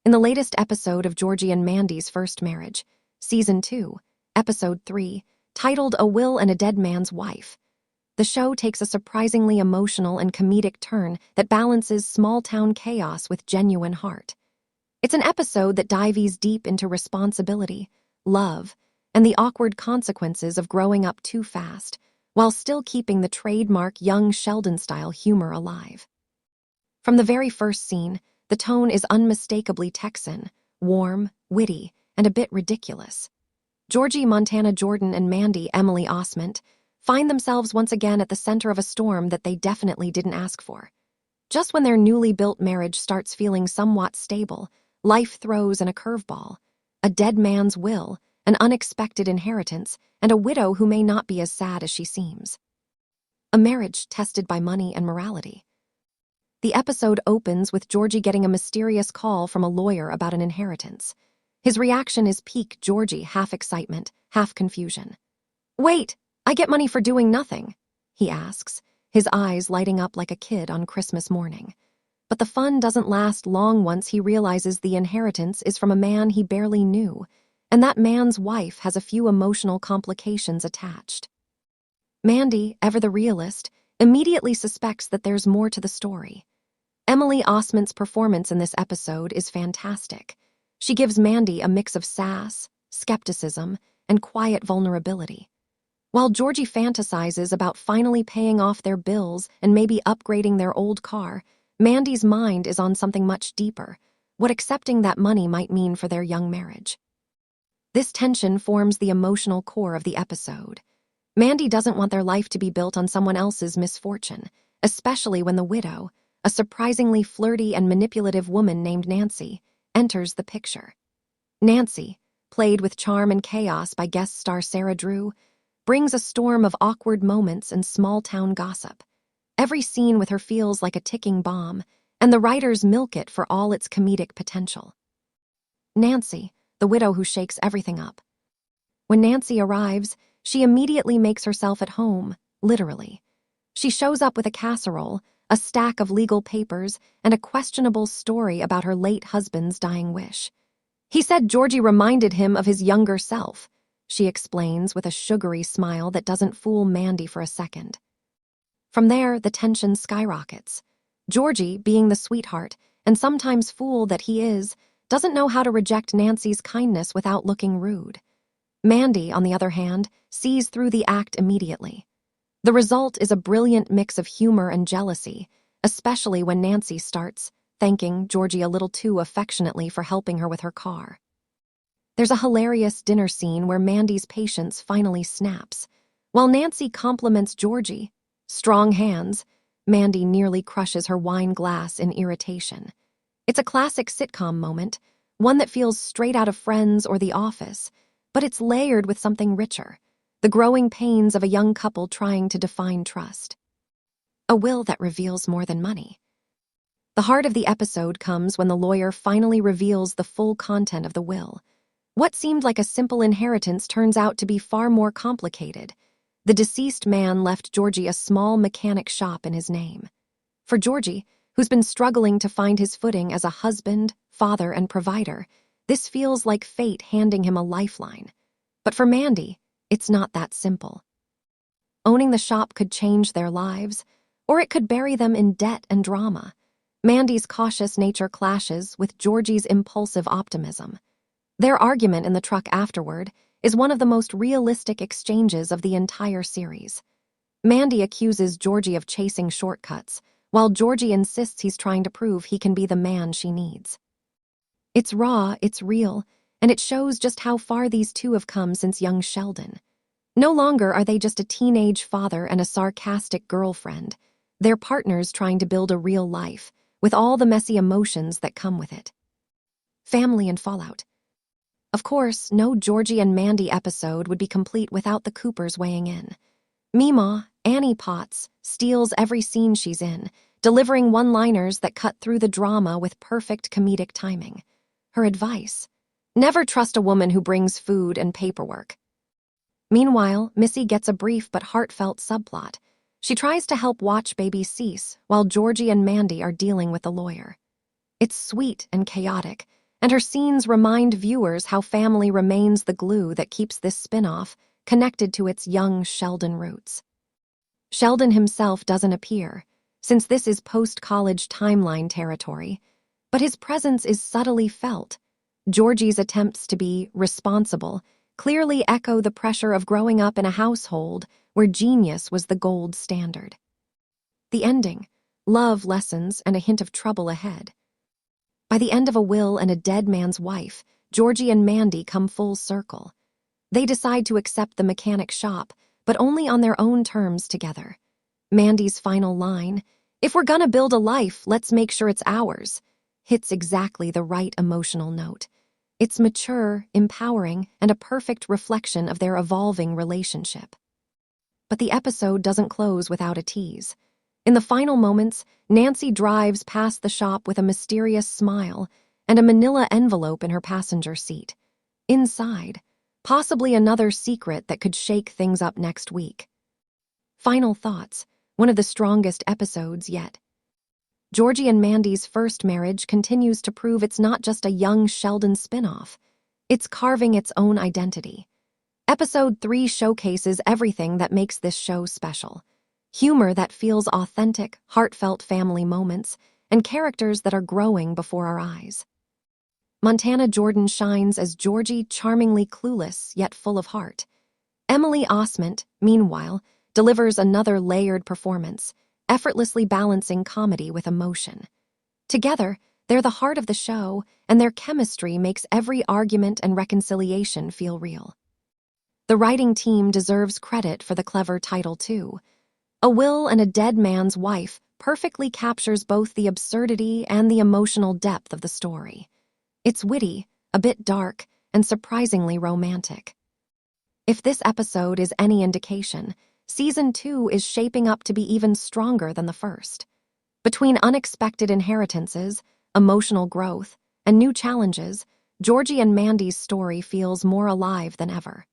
In the latest episode of Georgie and Mandy's First Marriage, Season 2, Episode 3, titled A Will and a Dead Man's Wife, the show takes a surprisingly emotional and comedic turn that balances small-town chaos with genuine heart. It's an episode that dives deep into responsibility, love, and the awkward consequences of growing up too fast, while still keeping the trademark young Sheldon-style humor alive. From the very first scene, the tone is unmistakably Texan, warm, witty, and a bit ridiculous. Georgie, Montana Jordan, and Mandy, Emily Osment, find themselves once again at the center of a storm that they definitely didn't ask for. Just when their newly built marriage starts feeling somewhat stable, life throws in a curveball: a dead man's will, an unexpected inheritance, and a widow who may not be as sad as she seems. A marriage tested by money and morality. The episode opens with Georgie getting a mysterious call from a lawyer about an inheritance. His reaction is peak Georgie, half excitement, half confusion. "Wait, I get money for doing nothing?" he asks, his eyes lighting up like a kid on Christmas morning. But the fun doesn't last long once he realizes the inheritance is from a man he barely knew, and that man's wife has a few emotional complications attached. Mandy, ever the realist, immediately suspects that there's more to the story. Emily Osment's performance in this episode is fantastic. She gives Mandy a mix of sass, skepticism, and quiet vulnerability. While Georgie fantasizes about finally paying off their bills and maybe upgrading their old car, Mandy's mind is on something much deeper: what accepting that money might mean for their young marriage. This tension forms the emotional core of the episode. Mandy doesn't want their life to be built on someone else's misfortune, especially when the widow, a surprisingly flirty and manipulative woman named Nancy, enters the picture. Nancy, played with charm and chaos by guest star Sarah Drew, brings a storm of awkward moments and small-town gossip. Every scene with her feels like a ticking bomb, and the writers milk it for all its comedic potential. Nancy, the widow who shakes everything up. When Nancy arrives, she immediately makes herself at home, literally. She shows up with a casserole, a stack of legal papers, and a questionable story about her late husband's dying wish. "He said Georgie reminded him of his younger self," she explains with a sugary smile that doesn't fool Mandy for a second. From there, the tension skyrockets. Georgie, being the sweetheart, and sometimes fool that he is, doesn't know how to reject Nancy's kindness without looking rude. Mandy, on the other hand, sees through the act immediately. The result is a brilliant mix of humor and jealousy, especially when Nancy starts thanking Georgie a little too affectionately for helping her with her car. There's a hilarious dinner scene where Mandy's patience finally snaps. While Nancy compliments Georgie, "Strong hands," Mandy nearly crushes her wine glass in irritation. It's a classic sitcom moment, one that feels straight out of Friends or The Office, but it's layered with something richer: the growing pains of a young couple trying to define trust. A will that reveals more than money. The heart of the episode comes when the lawyer finally reveals the full content of the will. What seemed like a simple inheritance turns out to be far more complicated. The deceased man left Georgie a small mechanic shop in his name. For Georgie, who's been struggling to find his footing as a husband, father, and provider, this feels like fate handing him a lifeline. But for Mandy, it's not that simple. Owning the shop could change their lives, or it could bury them in debt and drama. Mandy's cautious nature clashes with Georgie's impulsive optimism. Their argument in the truck afterward is one of the most realistic exchanges of the entire series. Mandy accuses Georgie of chasing shortcuts, while Georgie insists he's trying to prove he can be the man she needs. It's raw, it's real, and it shows just how far these two have come since young Sheldon. No longer are they just a teenage father and a sarcastic girlfriend. They're partners trying to build a real life, with all the messy emotions that come with it. Family and fallout. Of course, no Georgie and Mandy episode would be complete without the Coopers weighing in. Meemaw, Annie Potts, steals every scene she's in, delivering one-liners that cut through the drama with perfect comedic timing. Her advice: never trust a woman who brings food and paperwork. Meanwhile, Missy gets a brief but heartfelt subplot. She tries to help watch baby cease while Georgie and Mandy are dealing with the lawyer. It's sweet and chaotic, and her scenes remind viewers how family remains the glue that keeps this spin-off connected to its young Sheldon roots. Sheldon himself doesn't appear, since this is post-college timeline territory, but his presence is subtly felt. Georgie's attempts to be responsible clearly echo the pressure of growing up in a household where genius was the gold standard. The ending, love lessons and a hint of trouble ahead. By the end of A Will and a Dead Man's Wife, Georgie and Mandy come full circle. They decide to accept the mechanic shop, but only on their own terms together. Mandy's final line, "If we're gonna build a life, let's make sure it's ours," hits exactly the right emotional note. It's mature, empowering, and a perfect reflection of their evolving relationship. But the episode doesn't close without a tease. In the final moments, Nancy drives past the shop with a mysterious smile and a manila envelope in her passenger seat. Inside, possibly another secret that could shake things up next week. Final thoughts, one of the strongest episodes yet. Georgie and Mandy's first marriage continues to prove it's not just a young Sheldon spin-off. It's carving its own identity. Episode 3 showcases everything that makes this show special. Humor that feels authentic, heartfelt family moments, and characters that are growing before our eyes. Montana Jordan shines as Georgie, charmingly clueless yet full of heart. Emily Osment, meanwhile, delivers another layered performance, effortlessly balancing comedy with emotion. Together, they're the heart of the show, and their chemistry makes every argument and reconciliation feel real. The writing team deserves credit for the clever title, too. A Will and a Dead Man's Wife perfectly captures both the absurdity and the emotional depth of the story. It's witty, a bit dark, and surprisingly romantic. If this episode is any indication, Season 2 is shaping up to be even stronger than the first. Between unexpected inheritances, emotional growth, and new challenges, Georgie and Mandy's story feels more alive than ever.